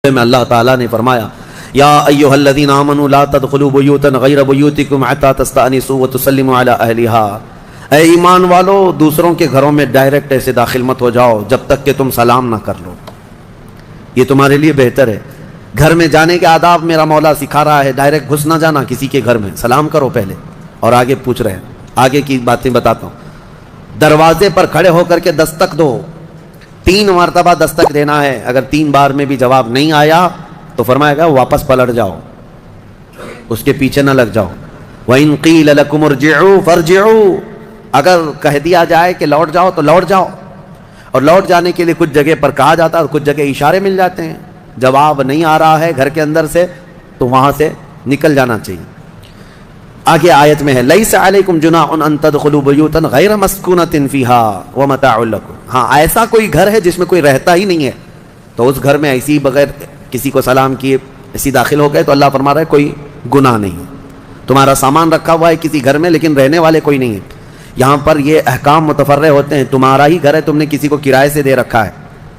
میں اللہ تعالیٰ نے فرمایا یا ایھا الذین آمنوا لا تدخلوا بیوتا غیر بیوتکم حتی تستأنسوا وتسلموا علی اہلھا، اے ایمان والو دوسروں کے گھروں میں ڈائریکٹ ایسے داخل مت ہو جاؤ جب تک کہ تم سلام نہ کر لو، یہ تمہارے لیے بہتر ہے۔ گھر میں جانے کے آداب میرا مولا سکھا رہا ہے، ڈائریکٹ گھس نہ جانا کسی کے گھر میں، سلام کرو پہلے، اور آگے پوچھ رہے ہیں، آگے کی باتیں بتاتا ہوں۔ دروازے پر کھڑے ہو کر کے دستک دو، 3 مرتبہ دستک دینا ہے، اگر 3 بار میں بھی جواب نہیں آیا تو فرمایا گا واپس پلٹ جاؤ، اس کے پیچھے نہ لگ جاؤ۔ وَإِن قِيلَ لَكُمُ ارْجِعُوا فَارْجِعُوا، اگر کہہ دیا جائے کہ لوٹ جاؤ تو لوٹ جاؤ، اور لوٹ جانے کے لیے کچھ جگہ پر کہا جاتا ہے اور کچھ جگہ اشارے مل جاتے ہیں۔ جواب نہیں آ رہا ہے گھر کے اندر سے تو وہاں سے نکل جانا چاہیے۔ آگے آیت میں ہے لَيْسَ عَلَيْكُمْ جُنَاحٌ أَن تَدْخُلُوا بُيُوتًا غَيْرَ مَسْكُونَةٍ فِيهَا وَمَتَاعٌ لَكُمْ، ہاں ایسا کوئی گھر ہے جس میں کوئی رہتا ہی نہیں ہے تو اس گھر میں ایسی بغیر کسی کو سلام کیے ایسی داخل ہو گئے تو اللہ فرما رہا ہے کوئی گناہ نہیں ہے، تمہارا سامان رکھا ہوا ہے کسی گھر میں لیکن رہنے والے کوئی نہیں ہے۔ یہاں پر یہ احکام متفرع ہوتے ہیں، تمہارا ہی گھر ہے، تم نے کسی کو کرائے سے دے رکھا ہے،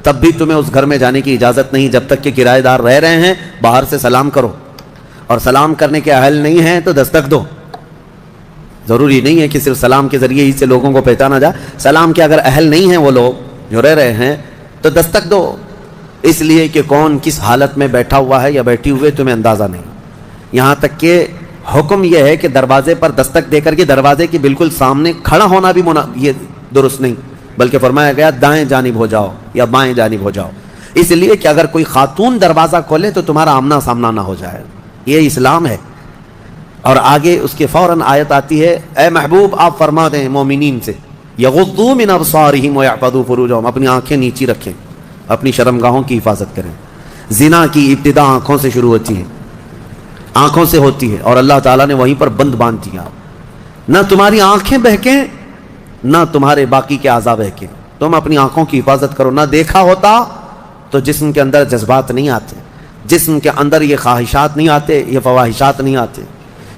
تب بھی تمہیں اس گھر میں جانے کی اجازت نہیں جب تک کہ کرایہ دار رہ رہے ہیں۔ باہر سے سلام کرو، اور سلام کرنے کے اہل نہیں ہیں تو دستک دو، ضروری نہیں ہے کہ صرف سلام کے ذریعے ہی سے لوگوں کو پہچانا جائے، سلام کے اگر اہل نہیں ہیں وہ لوگ جو رہ رہے ہیں تو دستک دو، اس لیے کہ کون کس حالت میں بیٹھا ہوا ہے یا بیٹھی ہوئے تمہیں اندازہ نہیں۔ یہاں تک کہ حکم یہ ہے کہ دروازے پر دستک دے کر کے دروازے کے بالکل سامنے کھڑا ہونا بھی یہ درست نہیں، بلکہ فرمایا گیا دائیں جانب ہو جاؤ یا بائیں جانب ہو جاؤ، اس لیے کہ اگر کوئی خاتون دروازہ کھولے تو تمہارا آمنا سامنا نہ ہو جائے، یہ اسلام ہے۔ اور آگے اس کے فوراً آیت آتی ہے اے محبوب آپ فرما دیں مومنین سے یغضوا من ابصارہم ویحفظوا فروجہم، اپنی آنکھیں نیچی رکھیں، اپنی شرمگاہوں کی حفاظت کریں۔ زنا کی ابتدا آنکھوں سے شروع ہوتی ہے، آنکھوں سے ہوتی ہے، اور اللہ تعالیٰ نے وہیں پر بند باندھ دیا، نہ تمہاری آنکھیں بہکیں نہ تمہارے باقی کے اعضاء بہکیں، تم اپنی آنکھوں کی حفاظت کرو۔ نہ دیکھا ہوتا تو جسم کے اندر جذبات نہیں آتے، جسم کے اندر یہ خواہشات نہیں آتے، یہ فواہشات نہیں آتے،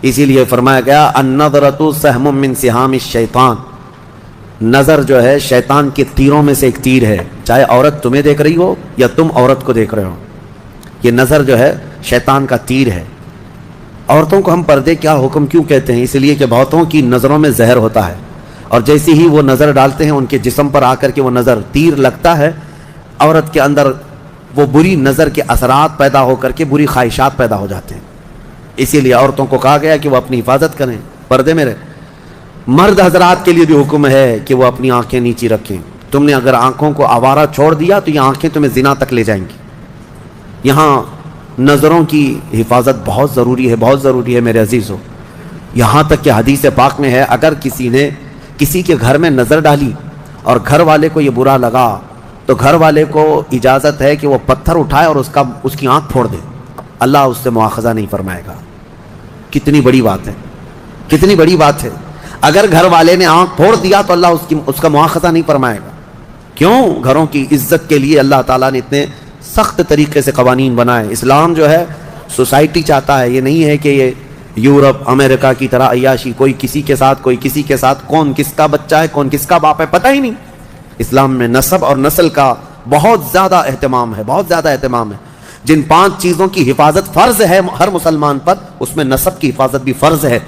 اسی لیے فرمایا گیا النظرۃ سہم من سہام الشیطان، نظر جو ہے شیطان کے تیروں میں سے ایک تیر ہے، چاہے عورت تمہیں دیکھ رہی ہو یا تم عورت کو دیکھ رہے ہو، یہ نظر جو ہے شیطان کا تیر ہے۔ عورتوں کو ہم پردے کیا حکم کیوں کہتے ہیں؟ اس لیے کہ بہتوں کی نظروں میں زہر ہوتا ہے، اور جیسے ہی وہ نظر ڈالتے ہیں ان کے جسم پر آ کر کے وہ نظر تیر لگتا ہے، عورت کے اندر وہ بری نظر کے اثرات پیدا ہو کر کے بری خواہشات پیدا ہو جاتے ہیں، اسی لیے عورتوں کو کہا گیا کہ وہ اپنی حفاظت کریں، پردے میں رہیں۔ مرد حضرات کے لیے بھی حکم ہے کہ وہ اپنی آنکھیں نیچی رکھیں، تم نے اگر آنکھوں کو آوارہ چھوڑ دیا تو یہ آنکھیں تمہیں زنا تک لے جائیں گی۔ یہاں نظروں کی حفاظت بہت ضروری ہے، بہت ضروری ہے میرے عزیزو، یہاں تک کہ حدیث پاک میں ہے اگر کسی نے کسی کے گھر میں نظر ڈالی اور گھر والے کو یہ برا لگا تو گھر والے کو اجازت ہے کہ وہ پتھر اٹھائے اور اس کی آنکھ پھوڑ دے، اللہ اس سے مواخذہ نہیں فرمائے گا۔ کتنی بڑی بات ہے، کتنی بڑی بات ہے، اگر گھر والے نے آنکھ پھوڑ دیا تو اللہ اس کا مواخذہ نہیں فرمائے گا۔ کیوں؟ گھروں کی عزت کے لیے اللہ تعالیٰ نے اتنے سخت طریقے سے قوانین بنائے۔ اسلام جو ہے سوسائٹی چاہتا ہے، یہ نہیں ہے کہ یہ یورپ امریکہ کی طرح عیاشی، کوئی کسی کے ساتھ کوئی کسی کے ساتھ، کون کس کا بچہ ہے کون کس کا باپ ہے پتہ ہی نہیں۔ اسلام میں نسب اور نسل کا بہت زیادہ اہتمام ہے، بہت زیادہ اہتمام ہے۔ جن 5 چیزوں کی حفاظت فرض ہے ہر مسلمان پر، اس میں نسب کی حفاظت بھی فرض ہے۔